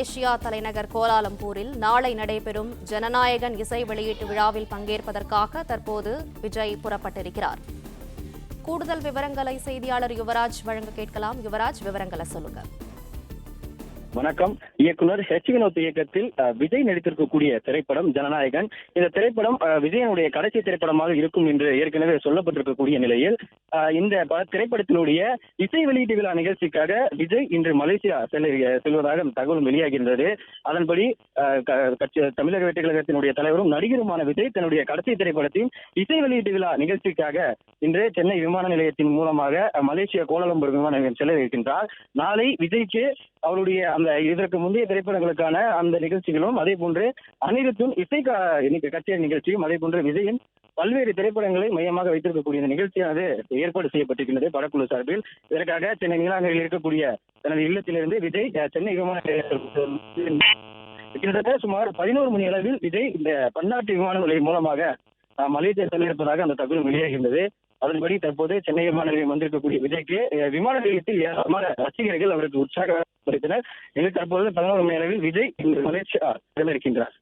Malaysia தலைநகர் கோலாலம்பூரில் நாளை நடைபெறும் ஜனநாயகன் இசை வெளியீட்டு விழாவில் பங்கேற்பதற்காக தற்போது விஜய் புறப்பட்டிருக்கிறார். கூடுதல் விவரங்களை செய்தியாளர் யுவராஜ் வழங்க கேட்கலாம். யுவராஜ், விவரங்களை சொல்லுங்க. வணக்கம். இயக்குனர் வினோத் இயக்கத்தில் விஜய் நடித்திருக்கக்கூடிய திரைப்படம் ஜனநாயகன். இந்த திரைப்படம் விஜயனுடைய கடைசி திரைப்படமாக இருக்கும் என்று ஏற்கனவே சொல்லப்பட்டிருக்கக்கூடிய நிலையில் இந்த திரைப்படத்தினுடைய இசை வெளியீட்டு விழா நிகழ்ச்சிக்காக விஜய் இன்று மலேசியா செல்வதாக தகவல் வெளியாகின்றது. அதன்படி தமிழக வெற்றி கழகத்தினுடைய தலைவரும் நடிகருமான விஜய் தன்னுடைய கடைசி திரைப்படத்தின் இசை வெளியீட்டு விழா நிகழ்ச்சிக்காக இன்று சென்னை விமான நிலையத்தின் மூலமாக மலேசியா கோலாலம்பூர் விமான நிலையம் செல்ல இருக்கின்றார். நாளை விஜய்க்கு அவருடைய அந்த இதற்கு முந்தைய திரைப்படங்களுக்கான அந்த நிகழ்ச்சிகளும், அதே போன்று அனிருத்தும் இசை கச்சேரி நிகழ்ச்சியும், அதே போன்று விஜயின் பல்வேறு திரைப்படங்களை மையமாக வைத்திருக்கக்கூடிய இந்த நிகழ்ச்சியானது ஏற்பாடு செய்யப்பட்டிருக்கின்றது படக்குழு சார்பில். இதற்காக சென்னை நீலாங்கரையில் இருக்கக்கூடிய தனது இல்லத்திலிருந்து விஜய் சென்னை விமான நிலையத்தில் கிட்டத்தட்ட சுமார் 11 மணி அளவில் விஜய் இந்த பன்னாட்டு விமான நிலையம் மூலமாக மலேசியா செல்ல இருப்பதாக அந்த தகவல் வெளியாகின்றது. அதன்படி தற்போது சென்னை விமான நிலையம் வந்திருக்கக்கூடிய விஜய்க்கு விமான நிலையத்தில் ஏராளமான ரசிகர்கள் அவருக்கு உற்சாகப்படுத்தினர். தற்போது 11 மணி அளவில் விஜய் மலேசியா செல்ல இருக்கின்றார்.